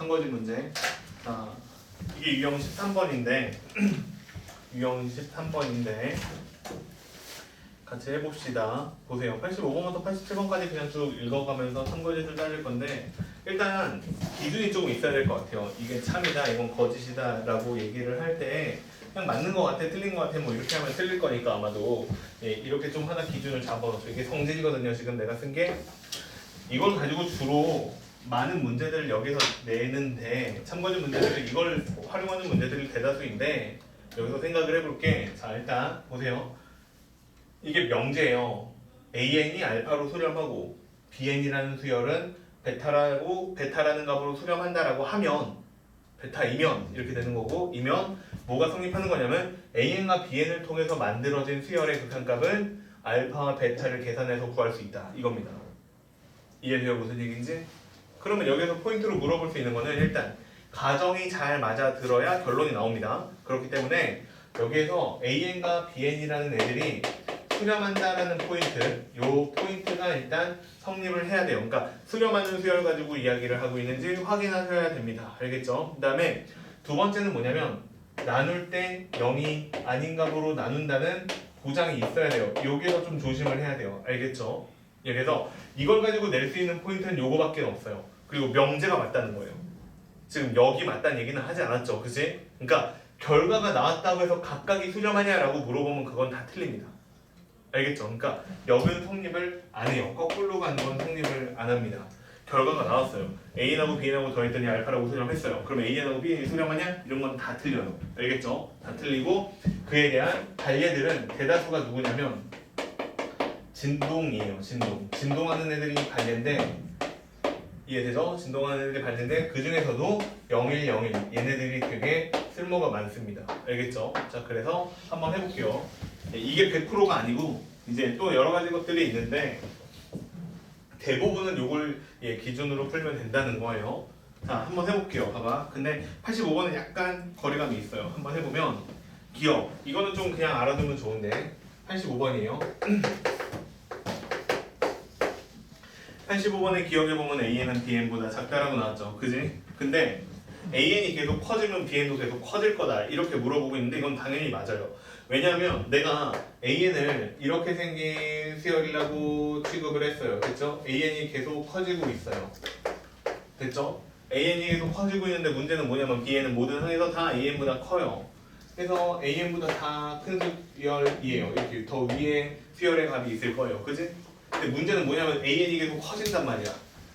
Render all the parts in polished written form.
참고지 문제. 이게 유형 13번인데 유형 13번인데 같이 해봅시다. 보세요. 85번부터 87번까지 그냥 쭉 읽어가면서 참고지를 따질 건데 일단 기준이 조금 있어야 될 것 같아요. 이게 참이다, 이건 거짓이다 라고 얘기를 할 때 그냥 맞는 것 같아, 틀린 것 같아 뭐 이렇게 하면 틀릴 거니까 아마도 이렇게 좀 하나 기준을 잡아놓죠. 이게 성질이거든요. 지금 내가 쓴 게 이걸 가지고 주로 많은 문제들을 여기서 내는데 참고지 문제들을 이걸 활용하는 문제들이 대다수인데 여기서 생각을 해볼게. 자, 일단 보세요. 이게 명제예요. AN이 알파로 수렴하고 BN이라는 수열은 베타라는 값으로 수렴한다라고 하면 베타이면 이렇게 되는 거고, 이면 뭐가 성립하는 거냐면 AN과 BN을 통해서 만들어진 수열의 극한값은 알파와 베타를 계산해서 구할 수 있다 이겁니다. 이해돼요? 무슨 얘기인지? 그러면 여기서 포인트로 물어볼 수 있는 거는 일단 가정이 잘 맞아 들어야 결론이 나옵니다. 그렇기 때문에 여기에서 AN과 BN이라는 애들이 수렴한다라는 포인트, 요 포인트가 일단 성립을 해야 돼요. 그러니까 수렴하는 수열 가지고 이야기를 하고 있는지 확인하셔야 됩니다. 알겠죠? 그 다음에 두 번째는 뭐냐면 나눌 때 0이 아닌 값으로 나눈다는 보장이 있어야 돼요. 여기서 좀 조심을 해야 돼요. 알겠죠? 그래서 이걸 가지고 낼 수 있는 포인트는 요거밖에 없어요. 그리고 명제가 맞다는 거예요. 지금 여기 맞다는 얘기는 하지 않았죠. 그치? 그러니까 결과가 나왔다고 해서 각각이 수렴하냐라고 물어보면 그건 다 틀립니다. 알겠죠? 그러니까 역은 성립을 안 해요. 거꾸로 간 건 성립을 안 합니다. 결과가 나왔어요. A하고 B하고 더했더니 알파라고 수렴했어요. 그럼 A하고 B는 수렴하냐? 이런 건 다 틀려요. 알겠죠? 다 틀리고 그에 대한 반례들은 대다수가 누구냐면 진동이에요. 진동하는 애들이 반례인데 이해되죠? 진동하는 애들이 반례인데 그 중에서도 01, 01 얘네들이 되게 쓸모가 많습니다. 알겠죠? 자, 그래서 한번 해볼게요. 이게 100%가 아니고 이제 또 여러 가지 것들이 있는데 대부분은 요걸 기준으로 풀면 된다는 거예요. 자, 한번 해볼게요. 봐봐. 근데 85번은 약간 거리감이 있어요. 한번 해보면 기억. 이거는 좀 그냥 알아두면 좋은데 85번이에요. 85번에 기억해보면 AN은 BN보다 작다라고 나왔죠. 그지? 근데 AN이 계속 커지면 BN도 계속 커질 거다 이렇게 물어보고 있는데 이건 당연히 맞아요. 왜냐하면 내가 AN을 이렇게 생긴 수열이라고 취급을 했어요. 됐죠? AN이 계속 커지고 있어요. 됐죠? AN이 계속 커지고 있는데 문제는 뭐냐면 BN은 모든 항에서 다 AN보다 커요. 그래서 AN보다 다 큰 수열이에요. 이렇게 더 위에 수열의 값이 있을 거예요. 그지? 근데 문제는 뭐냐면 AN이 계속 커진단 말이야.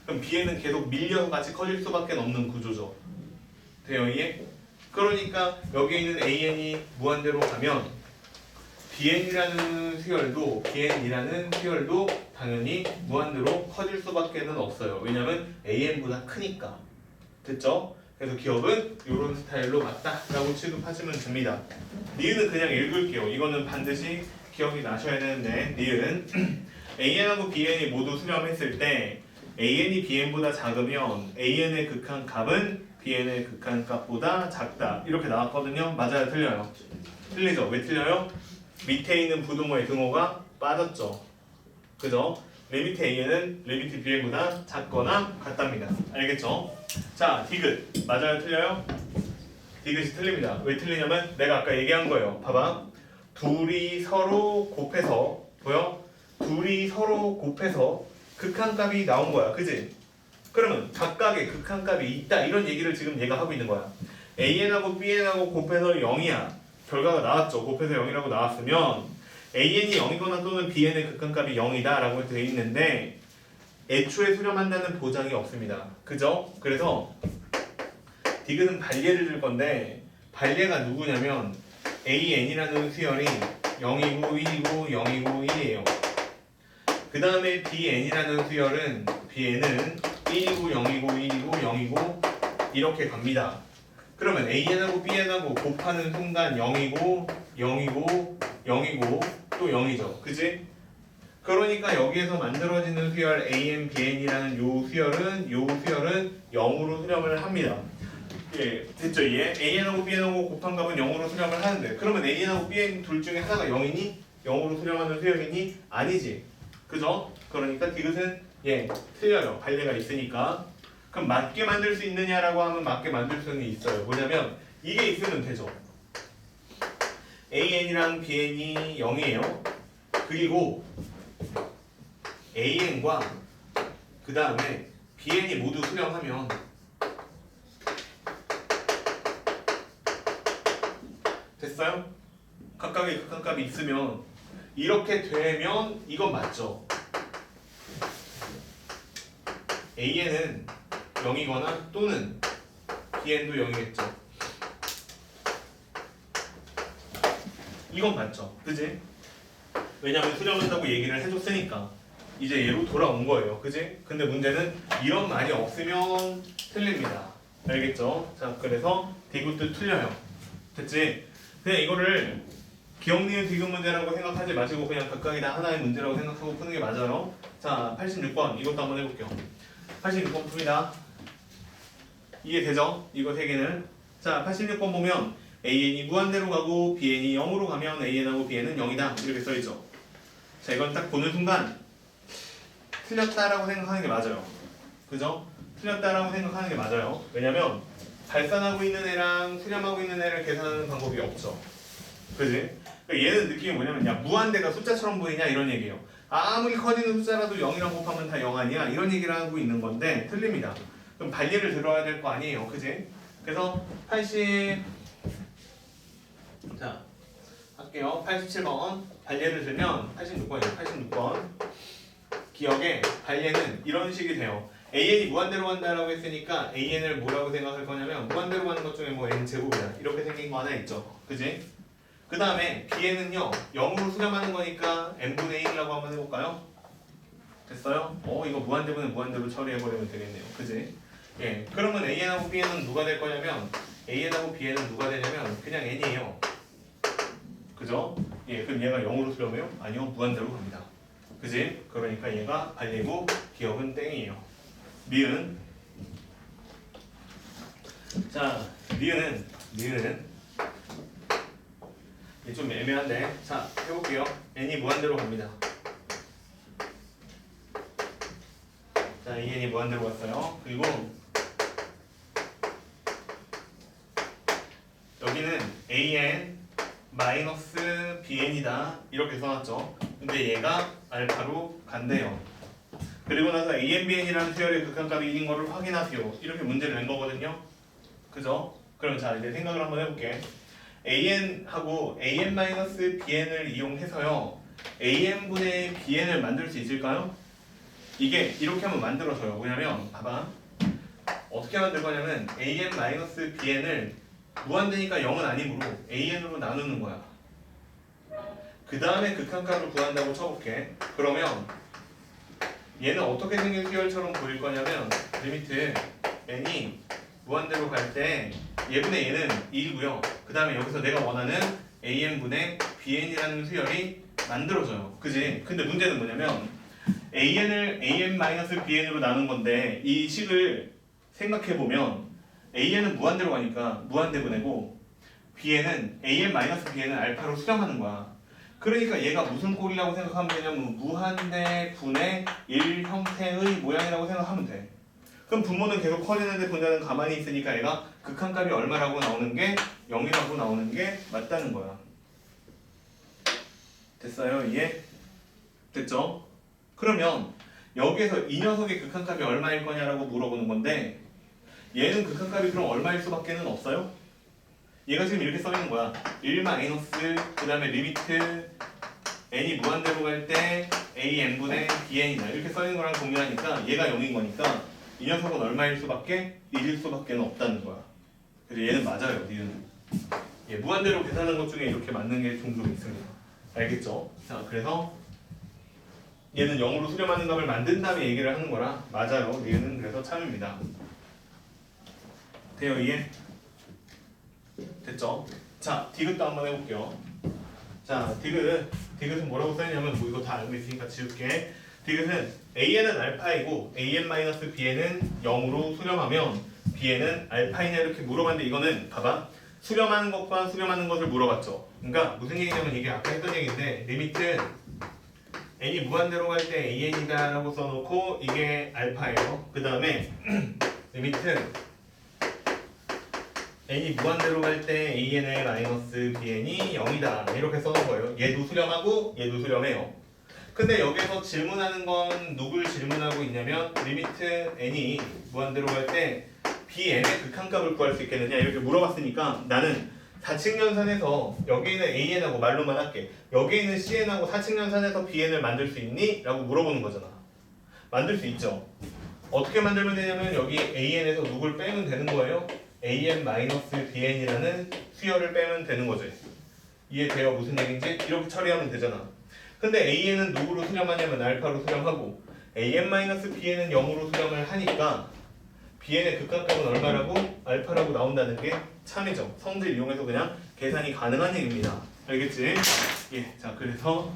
그럼 BN은 계속 밀려서 같이 커질 수밖에 없는 구조죠. 돼요? 이해? 그러니까 여기에 있는 AN이 무한대로 가면 BN이라는 수열도 당연히 무한대로 커질 수밖에 없어요. 왜냐면 AN보다 크니까. 됐죠? 그래서 기억은 이런 스타일로 맞다라고 취급하시면 됩니다. 니은은 그냥 읽을게요. 이거는 반드시 기억이 나셔야 되는데 니은 AN하고 BN이 모두 수렴했을 때 AN이 BN보다 작으면 AN의 극한값은 BN의 극한값보다 작다 이렇게 나왔거든요. 맞아요? 틀려요? 틀리죠? 왜 틀려요? 밑에 있는 부등호의 등호가 빠졌죠. 그죠? 리미트 AN은 리미트 BN보다 작거나 같답니다. 알겠죠? 자, 디귿 맞아요? 틀려요? 디귿이 틀립니다. 왜 틀리냐면 내가 아까 얘기한 거예요. 봐봐. 둘이 서로 곱해서 보여? 둘이 서로 곱해서 극한값이 나온 거야. 그지? 그러면 각각의 극한값이 있다 이런 얘기를 지금 얘가 하고 있는 거야. AN하고 BN하고 곱해서 0이야. 결과가 나왔죠. 곱해서 0이라고 나왔으면 AN이 0이거나 또는 BN의 극한값이 0이다 라고 되어 있는데 애초에 수렴한다는 보장이 없습니다. 그죠? 그래서 디귿은 반례를 줄 건데 반례가 누구냐면 AN이라는 수열이 0이고 1이고 0이고 1이에요. 그 다음에 BN이라는 수열은 BN은 1이고 0이고 1이고 0이고 이렇게 갑니다. 그러면 AN하고 BN하고 곱하는 순간 0이고 0이고 0이고 또 0이죠. 그치? 그러니까 여기에서 만들어지는 수열 AN, BN이라는 요 수열은 0으로 수렴을 합니다. 예, 됐죠? 이해? AN하고 BN하고 곱한 값은 0으로 수렴을 하는데 그러면 AN하고 BN 둘 중에 하나가 0이니? 0으로 수렴하는 수열이니? 아니지. 그죠? 그러니까 디귿은 틀려요. 반례가 있으니까. 그럼 맞게 만들 수 있느냐라고 하면 맞게 만들 수는 있어요. 뭐냐면 이게 있으면 되죠. AN이랑 BN이 0이에요. 그리고 AN과 그 다음에 BN이 모두 수렴하면 됐어요? 각각의 극한값이 있으면 이렇게 되면 이건 맞죠? AN은 0이거나 또는 BN도 0이겠죠. 이건 맞죠? 그지? 왜냐면 수렴한다고 얘기를 해줬으니까 이제 얘로 돌아온 거예요. 그지? 근데 문제는 이런 말이 없으면 틀립니다. 알겠죠? 자, 그래서 디귿도 틀려요. 됐지? 그냥 이거를 기억, 니은, 디귿 문제라고 생각하지 마시고 그냥 각각이 다 하나의 문제라고 생각하고 푸는 게 맞아요. 자, 86번 이것도 한번 해볼게요. 86번 풉니다. 이해되죠? 이거 세 개는. 자, 86번 보면 AN이 무한대로 가고 BN이 0으로 가면 AN하고 BN은 0이다 이렇게 써있죠. 자, 이건 딱 보는 순간 틀렸다라고 생각하는 게 맞아요. 그죠? 틀렸다라고 생각하는 게 맞아요. 왜냐면 발산하고 있는 애랑 수렴하고 있는 애를 계산하는 방법이 없죠. 그지? 그러니까 얘는 느낌이 뭐냐면 야 무한대가 숫자처럼 보이냐 이런 얘기예요. 아무리 커지는 숫자라도 0이랑 곱하면 다 0 아니야 이런 얘기를 하고 있는 건데 틀립니다. 그럼 발리를 들어야 될 거 아니에요. 그지? 그래서 80 자 할게요. 87번 발리를 들면 86번이에요. 86번 기억에 발리는 이런 식이 돼요. AN이 무한대로 간다라고 했으니까 AN을 뭐라고 생각할 거냐면 무한대로 가는 것 중에 뭐 N제곱이다 이렇게 생긴 거 하나 있죠. 그지? 그 다음에 Bn은요 0으로 수렴하는 거니까 n분의 1이라고 한번 해볼까요? 됐어요? 이거 무한대분은 무한대로 처리해버리면 되겠네요. 그지? 예, 그러면 AN하고 BN은 누가 될 거냐면 AN하고 BN은 누가 되냐면 그냥 n이에요. 그죠? 예, 그럼 얘가 0으로 수렴해요? 아니요, 무한대로 갑니다. 그지? 그러니까 얘가 발리고 기억은 땡이에요. 니은 자, 니은은 좀 애매한데 자 해볼게요. n이 무한대로 갑니다. 자, 이 n이 무한대로 갔어요. 그리고 여기는 an 마이너스 bn이다 이렇게 써놨죠. 근데 얘가 알파로 간대요. 그리고 나서 ANBN이라는 수열의 극한값이 1인 거를 확인하세요. 이렇게 문제를 낸 거거든요. 그죠? 그럼 자 이제 생각을 한번 해볼게. AN하고 AN-BN을 이용해서요 AN분의 BN을 만들 수 있을까요? 이게 이렇게 한번 만들어줘요. 왜냐면 봐봐 어떻게 만들 거냐면 AN-BN을 무한대니까 0은 아니므로 AN으로 나누는 거야. 그 다음에 극한값을 구한다고 쳐볼게. 그러면 얘는 어떻게 생긴 수열처럼 보일 거냐면 리미트 n이 무한대로 갈 때 얘분의 얘는 1이고요. 그 다음에 여기서 내가 원하는 AN분의 BN이라는 수열이 만들어져요. 그지? 근데 문제는 뭐냐면 AN을 AN-BN으로 나눈 건데 이 식을 생각해보면 AN은 무한대로 가니까 무한대분해고 BN은 AN-BN을 알파로 수렴하는 거야. 그러니까 얘가 무슨 꼴이라고 생각하면 되냐면 무한대 분의 1 형태의 모양이라고 생각하면 돼. 그럼 분모는 계속 커지는데 분자는 가만히 있으니까 얘가 극한값이 얼마라고 나오는 게 0이라고 나오는 게 맞다는 거야. 됐어요? 이해? 됐죠? 그러면 여기에서 이 녀석의 극한값이 얼마일 거냐라고 물어보는 건데 얘는 극한값이 그럼 얼마일 수밖에는 없어요? 얘가 지금 이렇게 써있는 거야. 1 마이너스 그 다음에 리미트 n이 무한대로 갈 때 AN분의 BN이다 이렇게 써있는 거랑 동일하니까 얘가 0인 거니까 이 녀석은 얼마일 수밖에? 1일 수밖에 없다는 거야. 그래서 얘는 맞아요. 얘는 예, 무한대로 계산하는 것 중에 이렇게 맞는 게 종종 있습니다. 알겠죠? 자, 그래서 얘는 0으로 수렴하는 값을 만든 다음에 얘기를 하는 거라 맞아요. 얘는 그래서 참입니다. 돼요? 이해? 됐죠? 자, 디귿도 한번 해볼게요. 자, 디귿은 뭐라고 써있냐면 뭐 이거 다 알고 있으니까 지울게. 디귿은 AN은 알파이고 AN-BN은 0으로 수렴하면 BN은 알파이냐 이렇게 물어봤는데 이거는 봐봐. 수렴하는 것과 수렴하는 것을 물어봤죠. 그러니까 무슨 얘기냐면 이게 아까 했던 얘기인데 리미트 n이 무한대로 갈 때 AN이다 라고 써놓고 이게 알파예요. 그 다음에 리미트 n이 무한대로 갈 때 an의 마이너스 bn이 0이다 이렇게 써놓은 거예요. 얘도 수렴하고 얘도 수렴해요. 근데 여기서 질문하는 건 누굴 질문하고 있냐면 리미트 n이 무한대로 갈 때 bn의 극한값을 구할 수 있겠느냐 이렇게 물어봤으니까 나는 4층 연산에서 여기 있는 an하고 말로만 할게. 여기 있는 cn하고 4층 연산에서 bn을 만들 수 있니? 라고 물어보는 거잖아. 만들 수 있죠. 어떻게 만들면 되냐면 여기 an에서 누굴 빼면 되는 거예요. an-bn이라는 수열을 빼면 되는 거지. 이해돼요? 무슨 얘기인지? 이렇게 처리하면 되잖아. 근데 an은 누구로 수렴하냐면 알파로 수렴하고 an-bn은 0으로 수렴을 하니까 bn의 극한값은 얼마라고? 알파라고 나온다는 게 참이죠. 성질 이용해서 그냥 계산이 가능한 얘기입니다. 알겠지? 예, 자 그래서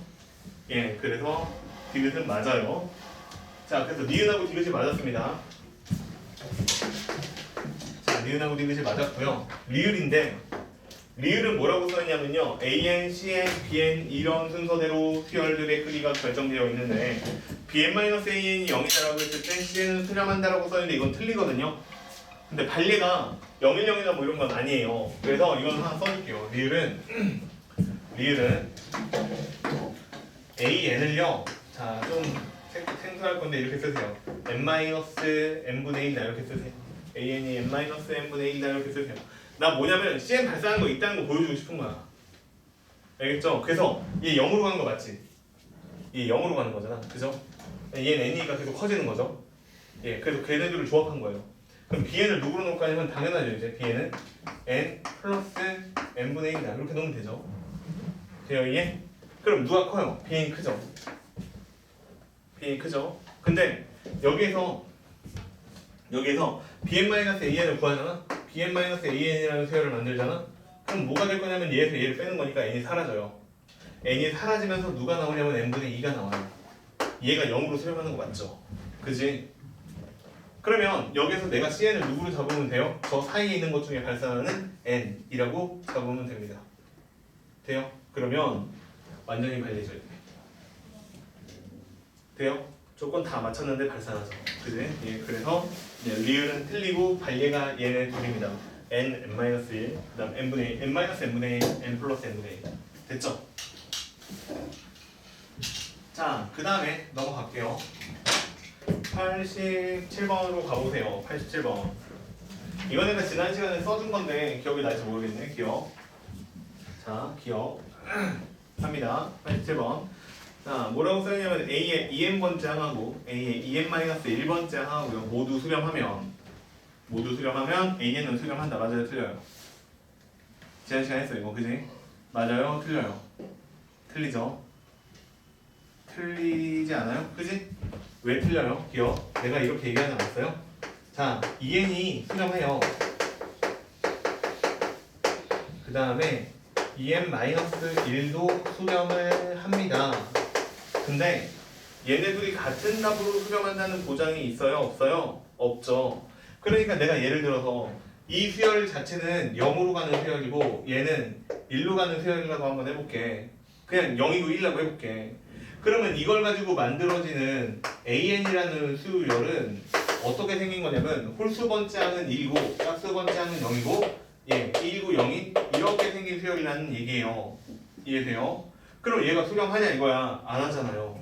디귿은 맞아요. 자 그래서 니은하고 디귿이 맞았습니다. 자 니은하고 디귿이 맞았고요. 리을인데 리을은 뭐라고 써있냐면요. AN, CN, BN 이런 순서대로 수열들의 크기가 결정되어 있는데 BN-AN이 0이다라고 했을 때 CN은 수렴한다라고 써있는데 이건 틀리거든요. 근데 발리가 010이나 뭐 이런 건 아니에요. 그래서 이건 하나 써줄게요. 리을은 AN을요. 자 좀 생소할 건데 이렇게 쓰세요. n-n분의 1이다 이렇게 쓰세요. AN이 n-n분의 1이다 이렇게 쓰세요. 나 뭐냐면 CN 발산한 거 있다는 거 보여주고 싶은 거야. 알겠죠? 그래서 얘 0으로 가는 거 맞지? 얘 0으로 가는 거잖아. 그죠? 얘는 n이니까 계속 커지는 거죠. 예, 그래서 걔네들을 조합한 거예요. 그럼 bn을 누구로 놓을까 하면 당연하죠. 이제 bn은 n 플러스 n분의 1이다. 이렇게 넣으면 되죠. 돼요 이해? 그럼 누가 커요? bn이 크죠? bn이 크죠? 근데 여기에서 bn-an을 구하잖아? bn-an이라는 수열을 만들잖아? 그럼 뭐가 될 거냐면 얘에서 얘를 빼는 거니까 n이 사라져요. n이 사라지면서 누가 나오냐면 n분의 2가 나와요. 얘가 0으로 수렴하는 거 맞죠? 그지? 그러면 여기서 내가 cn을 누구로 잡으면 돼요? 저 사이에 있는 것 중에 발산하는 n이라고 잡으면 됩니다. 돼요? 그러면 완전히 발리죠. 돼요? 조건 다 맞췄는데 발산하죠. 그지? 예, 그래서 리을은 틀리고 발리가 얘네 둘입니다. n-1, 그 다음 n분의 1, n-n분의 1, n 플러스 n분의 1. 됐죠? 자, 그 다음에 넘어갈게요. 87번으로 가보세요. 87번. 이건 내가 지난 시간에 써준 건데 기억이 날지 모르겠네. 자, 기억합니다. 87번. 자, 뭐라고 써있냐면 A의 2n번째 항하고 A의 2n-1번째 항하고요. 모두 수렴하면 AN은 수렴한다. 맞아요? 틀려요? 지난 시간에 했어요. 이거 그지? 맞아요? 틀려요? 틀리죠? 틀리지 않아요? 그지? 왜 틀려요? 기억. 내가 이렇게 얘기하지 않았어요? 자, 2n이 수렴해요. 그 다음에 2n-1도 수렴을 합니다. 근데 얘네들이 같은 답으로 수렴한다는 보장이 있어요? 없어요? 없죠. 그러니까 내가 예를 들어서 이 수열 자체는 0으로 가는 수열이고 얘는 1로 가는 수열이라고 한번 해볼게. 그냥 0이고 1이라고 해볼게. 그러면 이걸 가지고 만들어지는 AN이라는 수열은 어떻게 생긴 거냐면 홀수 번째 항은 1이고 짝수 번째 항은 0이고 1이고 0이 이렇게 생긴 수열이라는 얘기예요. 이해돼요? 그럼 얘가 수렴하냐 이거야? 안 하잖아요.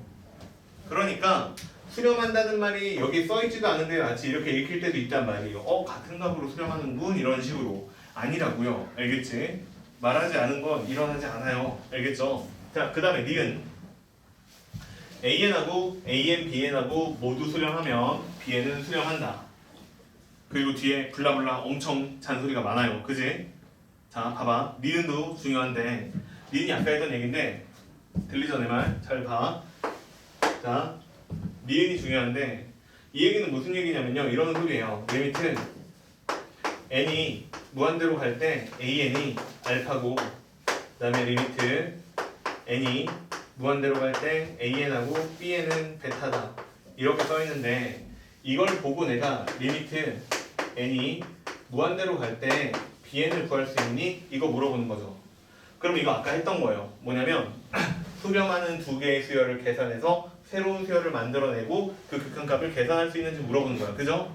그러니까 수렴한다는 말이 여기 써있지도 않은데 마치 이렇게 읽힐 때도 있단 말이에요. 같은 값으로 수렴하는군 이런 식으로. 아니라고요. 알겠지? 말하지 않은 건 일어나지 않아요. 알겠죠? 자, 그 다음에 니은 AN하고 AN, BN하고 모두 수렴하면 BN은 수렴한다. 그리고 뒤에 블라블라 엄청 잔소리가 많아요. 그지? 자, 봐봐. 니은도 중요한데 니은이 아까 했던 얘기인데 들리죠 내 말? 잘 봐. 자, 니은이 중요한데 이 얘기는 무슨 얘기냐면요. 이런 소리예요. 리미트 n이 무한대로 갈 때 an이 알파고 그 다음에 리미트 n이 무한대로 갈 때 an하고 bn은 베타다. 이렇게 써있는데 이걸 보고 내가 리미트 n이 무한대로 갈 때 bn을 구할 수 있니? 이거 물어보는 거죠. 그럼 이거 아까 했던 거예요. 뭐냐면 수렴하는 두 개의 수열을 계산해서 새로운 수열을 만들어내고 그 극한값을 계산할 수 있는지 물어보는 거야. 그죠?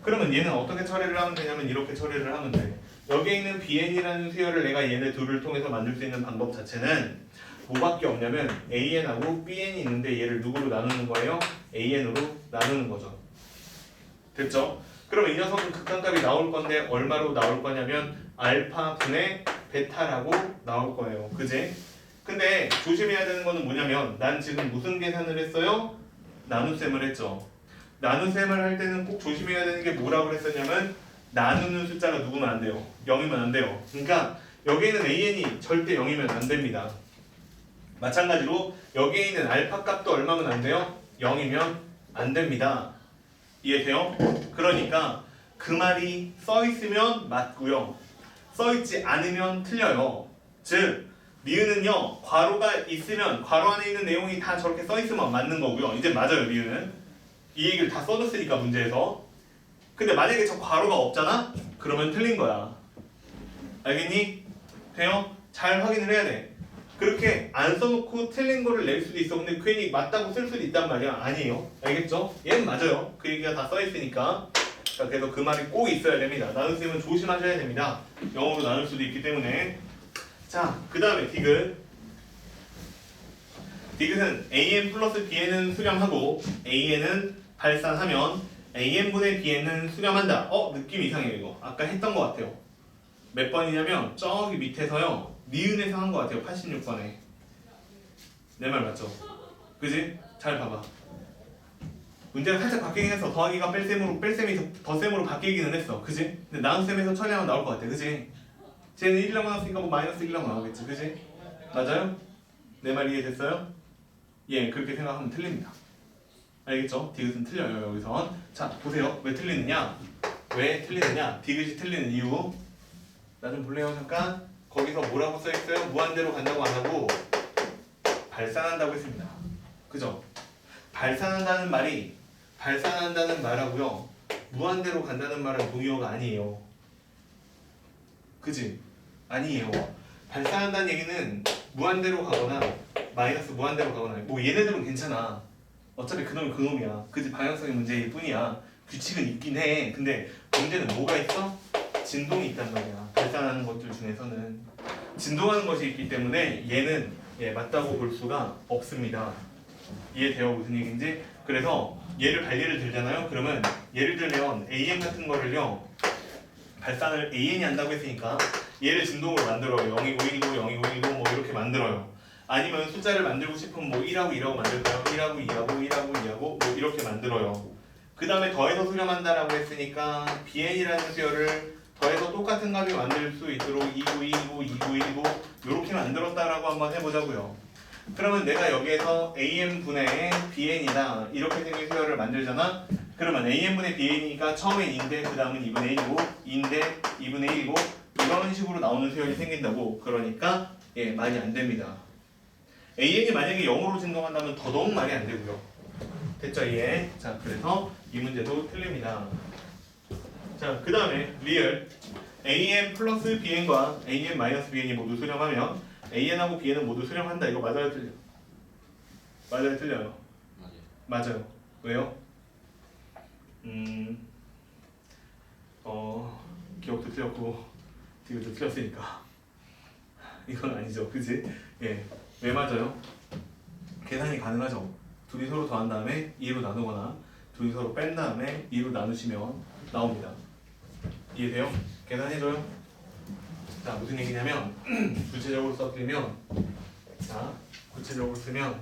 그러면 얘는 어떻게 처리를 하면 되냐면 이렇게 처리를 하면 돼. 여기에 있는 bn이라는 수열을 내가 얘네 둘을 통해서 만들 수 있는 방법 자체는 뭐밖에 없냐면 an하고 bn이 있는데 얘를 누구로 나누는 거예요? an으로 나누는 거죠. 됐죠? 그러면 이 녀석은 극한값이 나올 건데 얼마로 나올 거냐면 알파 분의 베타라고 나올 거예요. 그지? 근데 조심해야 되는 거는 뭐냐면 난 지금 무슨 계산을 했어요? 나눗셈을 했죠. 나눗셈을 할 때는 꼭 조심해야 되는 게 뭐라고 그랬었냐면 나누는 숫자가 누구면 안 돼요? 0이면 안 돼요. 그러니까 여기에 있는 an이 절대 0이면 안 됩니다. 마찬가지로 여기에 있는 알파 값도 얼마면 안 돼요? 0이면 안 됩니다. 이해돼요? 그러니까 그 말이 써 있으면 맞고요. 써 있지 않으면 틀려요. 즉 니은은요 괄호가 있으면 괄호 안에 있는 내용이 다 저렇게 써 있으면 맞는 거고요. 이제 맞아요 니은은. 이 얘기를 다 써줬으니까 문제에서. 근데 만약에 저 괄호가 없잖아? 그러면 틀린 거야. 알겠니? 돼요? 잘 확인을 해야 돼. 그렇게 안 써놓고 틀린 거를 낼 수도 있어. 근데 괜히 맞다고 쓸 수도 있단 말이야. 아니에요. 알겠죠? 얘는 맞아요. 그 얘기가 다 써있으니까. 자, 그래서 그 말이 꼭 있어야 됩니다. 나눗셈은 조심하셔야 됩니다. 영어로 나눌 수도 있기 때문에. 자, 그 다음에 디귿. 디귿은 an 플러스 bn은 수렴하고 an은 발산하면 an분의 bn은 수렴한다. 느낌 이상해요 이거. 아까 했던 것 같아요. 몇 번이냐면 저기 밑에서요. 니은에서 한 것 같아요. 86번에. 내 말 맞죠? 그지? 잘 봐봐. 문제가 살짝 바뀌긴 했어. 더하기가 뺄셈이 덧셈으로 바뀌기는 했어. 그지? 근데 나눗셈에서 처리하면 나올 것 같아. 그지? 쟤는 1이라고 나왔으니까 뭐 마이너스 1이라고 나오겠지. 그지? 맞아요? 내 말 이해됐어요? 예, 그렇게 생각하면 틀립니다. 알겠죠? 디귿은 틀려요 여기선. 자, 보세요. 왜 틀리느냐? 왜 틀리느냐? 디귿이 틀리는 이유. 나 좀 볼래요 잠깐? 거기서 뭐라고 써있어요? 무한대로 간다고 안 하고 발산한다고 했습니다. 그죠? 발산한다는 말하고요. 무한대로 간다는 말은 동의어가 아니에요. 그지? 아니에요. 발산한다는 얘기는 무한대로 가거나 마이너스 무한대로 가거나 뭐 얘네들은 괜찮아. 어차피 그놈이 그놈이야. 그지? 방향성의 문제일 뿐이야. 규칙은 있긴 해. 근데 문제는 뭐가 있어? 진동이 있단 말이야. 발산하는 것들 중에서는 진동하는 것이 있기 때문에 얘는 맞다고 볼 수가 없습니다. 이해돼요? 무슨 얘기인지? 그래서 얘를 발리를 들잖아요. 그러면 예를 들면 an 같은 거를요 발산을 an이 한다고 했으니까 얘를 진동으로 만들어요. 02910, 02910 뭐 이렇게 만들어요. 아니면 숫자를 만들고 싶으면 뭐 1하고 2하고 만들까요? 1하고 2하고 1하고 2하고 뭐 이렇게 만들어요. 그 다음에 더해서 수렴한다라고 했으니까 bn이라는 수열을 더해서 똑같은 값이 만들 수 있도록 2929, 2919 이렇게 만들었다라고 한번 해보자고요. 그러면 내가 여기에서 an분의 bn이다 이렇게 생긴 수열을 만들잖아. 그러면 an분의 bn이가 처음엔 2인데 그 다음은 2분의 1이고 2인데 2분의 1이고 이런 식으로 나오는 수열이 생긴다고. 그러니까 말이 안 됩니다. an이 만약에 0으로 진동한다면 더더욱 말이 안 되고요. 됐죠? 예. 자, 그래서 이 문제도 틀립니다. 자, 그 다음에 리얼 an 플러스 bn과 an 마이너스 bn이 모두 수렴하면 an하고 bn은 모두 수렴한다. 이거 맞아요? 틀려? 맞아요? 틀려요? 맞아요. 왜요? 기억도 틀렸고 디귿도 틀렸으니까 이건 아니죠. 그지? 예. 왜 맞아요? 계산이 가능하죠. 둘이 서로 더한 다음에 2로 나누거나 둘이 서로 뺀 다음에 2로 나누시면 나옵니다. 이해돼요? 계산해줘요? 자, 무슨 얘기냐면 구체적으로 써드리면 자, 구체적으로 쓰면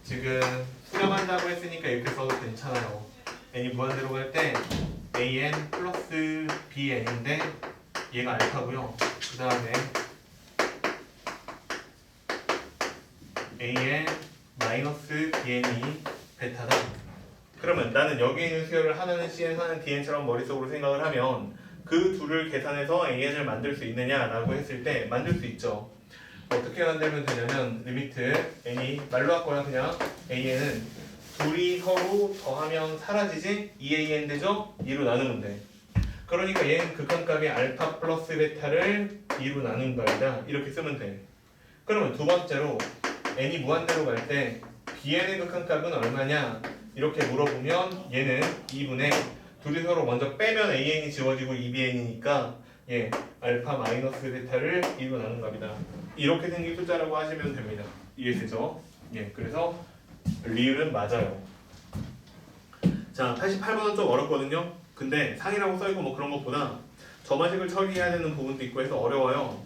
지금 수렴한다고 했으니까 이렇게 써도 괜찮아요. n이 무한대로 갈 때 an 플러스 bn인데 얘가 알파고요. 그 다음에 an 마이너스 bn이 베타다. 그러면 나는 여기 있는 수열을 하나는 cn, 하나는 dn처럼 머릿속으로 생각을 하면 그 둘을 계산해서 an을 만들 수 있느냐라고 했을 때 만들 수 있죠. 어떻게 만들면 되냐면 리미트 n이 말로 할 거야. 그냥 an은 둘이 서로 더하면 사라지지? 2an 되죠? 2로 나누면 돼. 그러니까 얘는 극한값이 알파 플러스 베타를 2로 나눈 거이다. 이렇게 쓰면 돼. 그러면 두 번째로 n이 무한대로 갈 때 bn의 극한값은 얼마냐? 이렇게 물어보면 얘는 2분의 둘이 서로 먼저 빼면 AN이 지워지고 2BN이니까 예, 알파 마이너스 베타를 2로 나눈 겁니다. 이렇게 생긴 숫자라고 하시면 됩니다. 이해되죠? 예, 그래서 리을은 맞아요. 자, 88번은 좀 어렵거든요. 근데 상이라고 써있고 뭐 그런 것보다 점화식을 처리해야 되는 부분도 있고 해서 어려워요.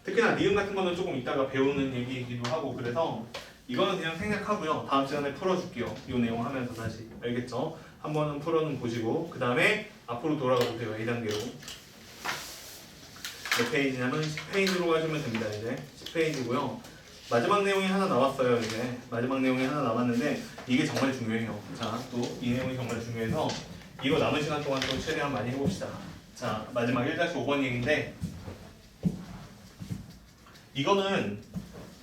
특히나 니은 같은 거는 조금 이따가 배우는 얘기이기도 하고 그래서 이거는 그냥 생략하고요. 다음 시간에 풀어줄게요. 이 내용 하면서 다시. 알겠죠? 한 번은 풀어는 보시고 그 다음에 앞으로 돌아가 보세요. 2단계로. 몇 페이지냐면 10페이지로 가시면 됩니다. 이제 10페이지고요. 마지막 내용이 하나 나왔어요. 이제 마지막 내용이 하나 남았는데 이게 정말 중요해요. 자, 또 이 내용이 정말 중요해서 이거 남은 시간 동안 또 최대한 많이 해봅시다. 자, 마지막 1-5번 얘기인데 이거는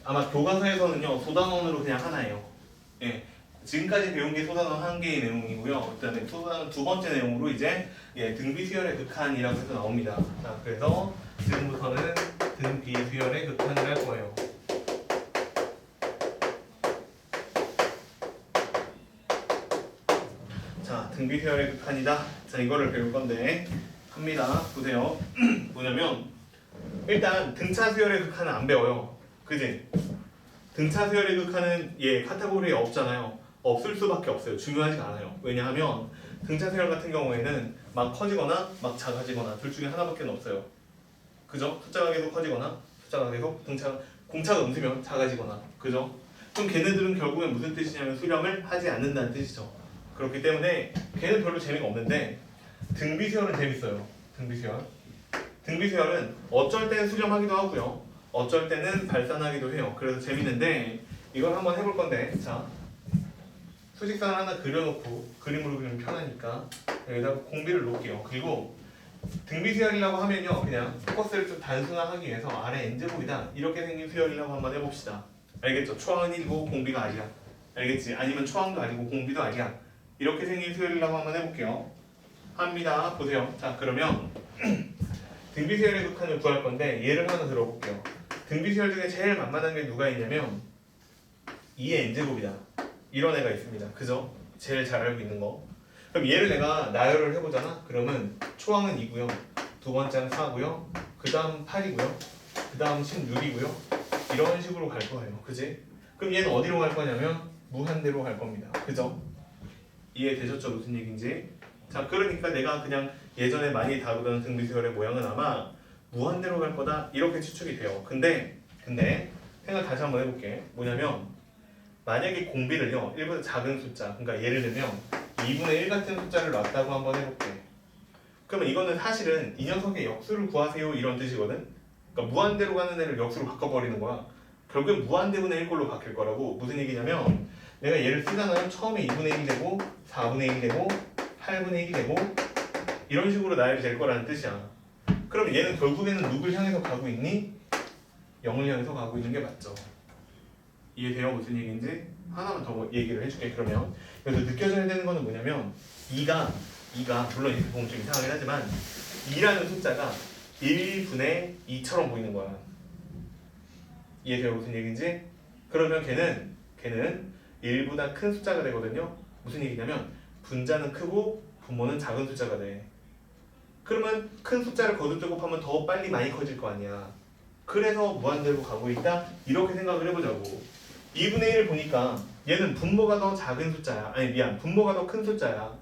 아마 교과서에서는요 소단원으로 그냥 하나예요. 예, 지금까지 배운 게 소단원 한 개의 내용이고요. 그다음에 소단원 두 번째 내용으로 이제 예, 등비 수열의 극한이라고 해서 나옵니다. 자, 그래서 지금부터는 등비 수열의 극한을 할 거예요. 자, 등비 수열의 극한이다. 자, 이거를 배울 건데 합니다. 보세요. 뭐냐면 일단 등차 수열의 극한은 안 배워요. 그지? 등차 수열의 극한은 예 카테고리에 없잖아요. 없을 수밖에 없어요. 중요하지가 않아요. 왜냐하면 등차 수열 같은 경우에는 막 커지거나 막 작아지거나 둘 중에 하나밖에 없어요. 그죠? 숫자가 계속 커지거나 숫자가 계속 공차가 음수면 작아지거나 그죠? 그럼 걔네들은 결국엔 무슨 뜻이냐면 수렴을 하지 않는다는 뜻이죠. 그렇기 때문에 걔는 별로 재미가 없는데 등비 수열은 재밌어요. 등비 수열. 등비 수열은 어쩔 때는 수렴하기도 하고요. 어쩔 때는 발산하기도 해요. 그래서 재밌는데 이걸 한번 해볼 건데 자 수직선을 하나 그려놓고 그림으로 그리면 편하니까 여기다가 공비를 놓을게요. 그리고 등비 수열이라고 하면요 그냥 포커스를 좀 단순화하기 위해서 아래 n제곱이다 이렇게 생긴 수열이라고 한번 해봅시다. 알겠죠? 초항은 1이고 공비가 아니야. 알겠지? 아니면 초항도 아니고 공비도 아니야. 이렇게 생긴 수열이라고 한번 해볼게요. 합니다. 보세요. 자 그러면 등비 수열의 극한을 구할 건데 예를 하나 들어볼게요. 등비 수열 중에 제일 만만한 게 누가 있냐면 2의 n제곱이다. 이런 애가 있습니다. 그죠? 제일 잘 알고 있는 거. 그럼 얘를 내가 나열을 해보잖아? 그러면 초항은 2고요. 두 번째는 4고요. 그 다음 8이고요. 그 다음 16이고요. 이런 식으로 갈 거예요. 그지? 그럼 얘는 어디로 갈 거냐면 무한대로 갈 겁니다. 그죠? 이해되셨죠? 무슨 얘기인지? 자 그러니까 내가 그냥 예전에 많이 다루던 등비 수열의 모양은 아마 무한대로 갈 거다 이렇게 추측이 돼요. 근데 생각 다시 한번 해볼게. 뭐냐면 만약에 공비를요 1보다 작은 숫자 그러니까 예를 들면 2분의 1 같은 숫자를 놨다고 한번 해볼게. 그러면 이거는 사실은 이 녀석의 역수를 구하세요 이런 뜻이거든. 그러니까 무한대로 가는 애를 역수로 바꿔버리는 거야. 결국엔 무한대분의 1꼴로 바뀔 거라고. 무슨 얘기냐면 내가 얘를 쓰잖아요. 처음에 2분의 1이 되고 4분의 1이 되고 8분의 1이 되고 이런 식으로 나열이 될 거라는 뜻이야. 그럼 얘는 결국에는 누굴 향해서 가고 있니? 0을 향해서 가고 있는 게 맞죠. 이해돼요? 무슨 얘기인지? 하나만 더 얘기를 해줄게. 그러면 그래서 느껴져야 되는 거는 뭐냐면 2가 물론 이렇게 보면 좀 이상하긴 하지만 2라는 숫자가 1분의 2처럼 보이는 거야. 이해돼요? 무슨 얘기인지? 그러면 걔는 1보다 큰 숫자가 되거든요. 무슨 얘기냐면 분자는 크고 분모는 작은 숫자가 돼. 그러면 큰 숫자를 거듭 곱하면 더 빨리 많이 커질 거 아니야. 그래서 무한대로 가고 있다 이렇게 생각을 해보자고. 2분의 1을 보니까 얘는 분모가 더 작은 숫자야. 아니 미안, 분모가 더 큰 숫자야.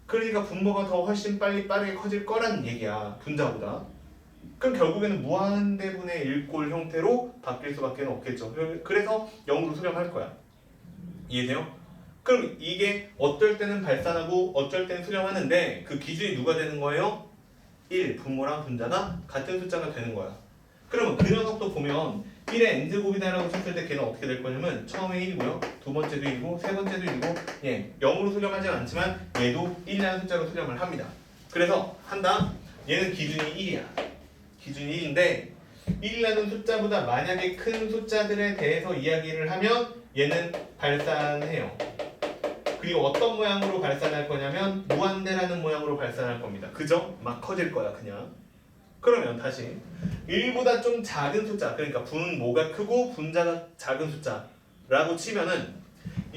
그러니까 분모가 더 훨씬 빠르게 커질 거라는 얘기야. 분자보다. 그럼 결국에는 무한대분의 1꼴 형태로 바뀔 수밖에 없겠죠. 그래서 0으로 수렴할 거야. 이해돼요? 그럼 이게 어떨 때는 발산하고 어쩔 때는 수렴하는데 그 기준이 누가 되는 거예요? 1, 분모랑 분자가 같은 숫자가 되는 거야. 그러면 그 녀석도 보면 1의 n제곱이다라고 쳤을 때 걔는 어떻게 될 거냐면 처음에 1이고요. 두 번째도 1이고 세 번째도 1이고 예, 0으로 수렴하지 않지만 얘도 1이라는 숫자로 수렴을 합니다. 그래서 한다. 얘는 기준이 1이야. 기준이 1인데 1이라는 숫자보다 만약에 큰 숫자들에 대해서 이야기를 하면 얘는 발산해요. 그리고 어떤 모양으로 발산할 거냐면 무한대라는 모양으로 발산할 겁니다. 그죠? 막 커질 거야 그냥. 그러면 다시 1보다 좀 작은 숫자 그러니까 분모가 크고 분자가 작은 숫자라고 치면은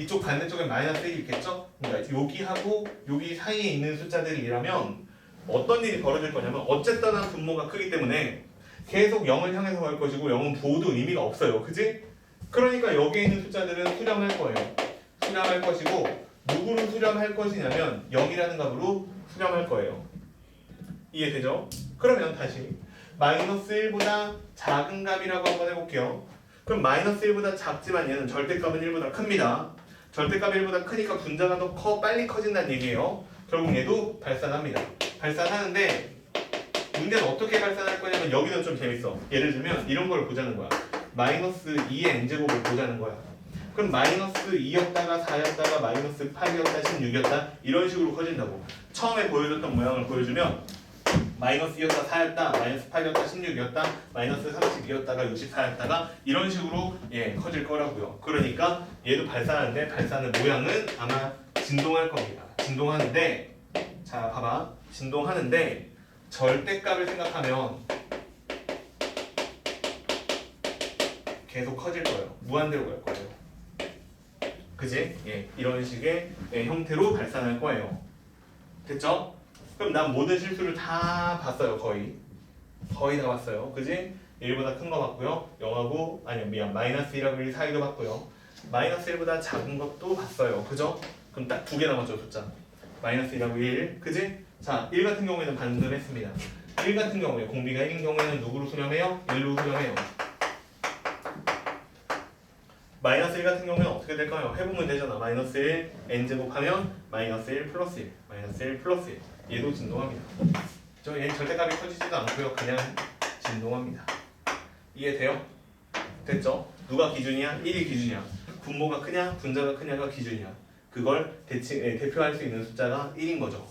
이쪽 반대쪽에 마이너스 1이 있겠죠? 그러니까 여기하고 여기 사이에 있는 숫자들이라면 어떤 일이 벌어질 거냐면 어쨌든 한 분모가 크기 때문에 계속 0을 향해서 갈 것이고 0은 부호도 의미가 없어요. 그지? 그러니까 여기에 있는 숫자들은 수렴할 거예요. 수렴할 것이고 누구를 수렴할 것이냐면 0이라는 값으로 수렴할 거예요. 이해되죠? 그러면 다시 마이너스 1보다 작은 값이라고 한번 해볼게요. 그럼 마이너스 1보다 작지만 얘는 절대값은 1보다 큽니다. 절대값이 1보다 크니까 분자가 더 빨리 커진다는 얘기예요. 결국 얘도 발산합니다. 발산하는데 문제는 어떻게 발산할 거냐면 여기는 좀 재밌어. 예를 들면 이런 걸 보자는 거야. 마이너스 2의 n제곱을 보자는 거야. 그럼 마이너스 2였다가 4였다가 마이너스 8이었다 16이었다 이런 식으로 커진다고. 처음에 보여줬던 모양을 보여주면 마이너스 2였다 4였다 마이너스 8이었다 16이었다 마이너스 32였다가 64였다가 이런 식으로 커질 거라고요. 그러니까 얘도 발산하는데 발산의 모양은 아마 진동할 겁니다. 진동하는데 자 봐봐. 진동하는데 절대값을 생각하면 계속 커질 거예요. 무한대로 갈 거예요. 그지? 이런 식의 형태로 발산할 거예요. 됐죠? 그럼 난 모든 실수를 다 봤어요. 거의 다 봤어요. 그지? 1보다 큰 거 봤고요. 0하고 마이너스 1하고 1 사이도 봤고요. 마이너스 1보다 작은 것도 봤어요. 그죠? 그럼 딱 두 개 남았죠. 숫자. 마이너스 1하고 1. 그지? 자, 1 같은 경우에는 반전했습니다. 1 같은 경우에 공비가 1인 경우에는 누구로 수렴해요? 1로 수렴해요. 마이너스 1 같은 경우에는 어떻게 될까요? 해보면 되잖아. 마이너스 1 n제곱하면 마이너스 1 플러스 1 마이너스 1 플러스 1 얘도 진동합니다. 얘는 절대값이 커지지도 않고요. 그냥 진동합니다. 이해돼요? 됐죠? 누가 기준이야? 1이 기준이야. 분모가 크냐? 분자가 크냐가 기준이야. 그걸 대표할 수 있는 숫자가 1인 거죠.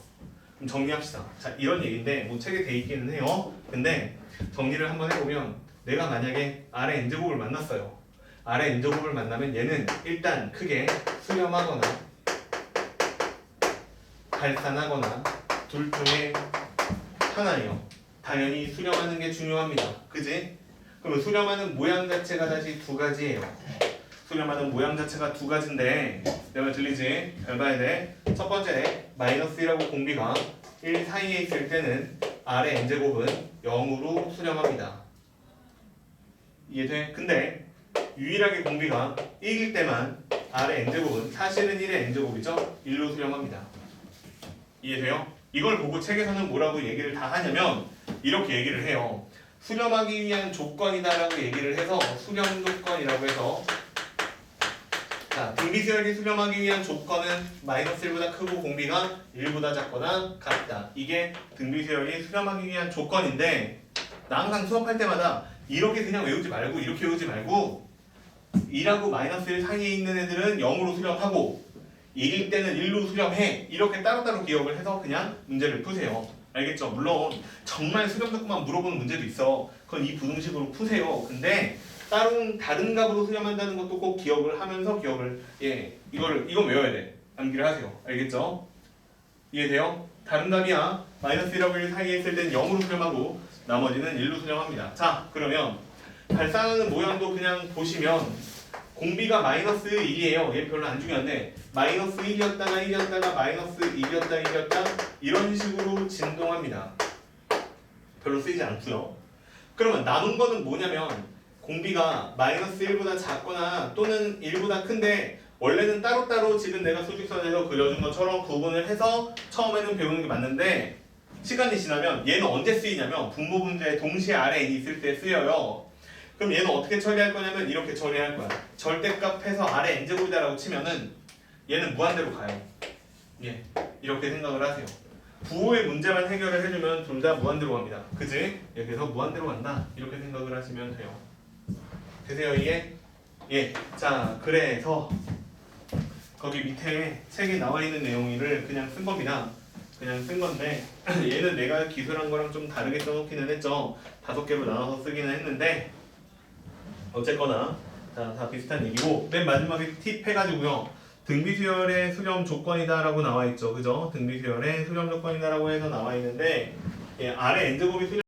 그럼 정리합시다. 자, 이런 얘기인데 뭐 책에 돼 있기는 해요. 근데 정리를 한번 해보면 내가 만약에 아래 n제곱을 만났어요. 아래 n제곱을 만나면 얘는 일단 크게 수렴하거나 발산하거나 둘 중에 하나예요. 당연히 수렴하는 게 중요합니다. 그지? 그러면 수렴하는 모양 자체가 다시 두 가지예요. 수렴하는 모양 자체가 두 가지인데 내 말 들리지? 잘 봐야 돼. 첫 번째 마이너스 1하고 공비가 1 사이에 있을 때는 아래 n제곱은 0으로 수렴합니다. 이해돼? 근데 유일하게 공비가 1일 때만 아래 n제곱은 사실은 1의 n제곱이죠? 1로 수렴합니다. 이해돼요? 이걸 보고 책에서는 뭐라고 얘기를 다 하냐면 이렇게 얘기를 해요. 수렴하기 위한 조건이다라고 얘기를 해서 수렴 조건이라고 해서 자, 등비수열이 수렴하기 위한 조건은 마이너스 1보다 크고 공비가 1보다 작거나 같다. 이게 등비수열이 수렴하기 위한 조건인데 나 항상 수업할 때마다 이렇게 그냥 외우지 말고 이렇게 외우지 말고 2하고 마이너스 1 사이에 있는 애들은 0으로 수렴하고 1일 때는 1로 수렴해. 이렇게 따로따로 기억을 해서 그냥 문제를 푸세요. 알겠죠? 물론 정말 수렴 조건만 물어보는 문제도 있어. 그건 이 부등식으로 푸세요. 근데 다른 값으로 수렴한다는 것도 꼭 기억을 하면서 이건 외워야 돼. 암기를 하세요. 알겠죠? 이해돼요? 다른 값이야. 마이너스 1하고 1 사이에 있을 때는 0으로 수렴하고 나머지는 1로 수렴합니다. 자, 그러면 발산하는 모양도 그냥 보시면 공비가 마이너스 1이에요. 얘 별로 안 중요한데 마이너스 1이었다가 1이었다가 마이너스 1이었다 1이었다 이런 식으로 진동합니다. 별로 쓰이지 않고요. 그러면 남은 거는 뭐냐면 공비가 마이너스 1보다 작거나 또는 1보다 큰데 원래는 따로따로 지금 내가 수직선에서 그려준 것처럼 구분을 해서 처음에는 배우는 게 맞는데 시간이 지나면 얘는 언제 쓰이냐면 분모 분자에 동시에 아래 n이 있을 때 쓰여요. 그럼 얘는 어떻게 처리할 거냐면 이렇게 처리할 거야. 절대값 해서 아래 n제곱이다라고 치면은 얘는 무한대로 가요. 이렇게 생각을 하세요. 부호의 문제만 해결을 해주면 둘 다 무한대로 갑니다. 그지? 그래서 무한대로 간다. 이렇게 생각을 하시면 돼요. 되세요 이해? 자, 그래서 거기 밑에 책에 나와 있는 내용을 그냥 쓴 겁니다. 그냥 쓴 건데 얘는 내가 기술한 거랑 좀 다르게 써놓기는 했죠. 5개로 나눠서 쓰기는 했는데 어쨌거나 다 비슷한 얘기고 맨 마지막에 팁 해가지고요. 등비수열의 수렴 조건이다 라고 나와 있죠. 그죠? 등비수열의 수렴 조건이다 라고 해서 나와 있는데 아래 n제곱이 수렴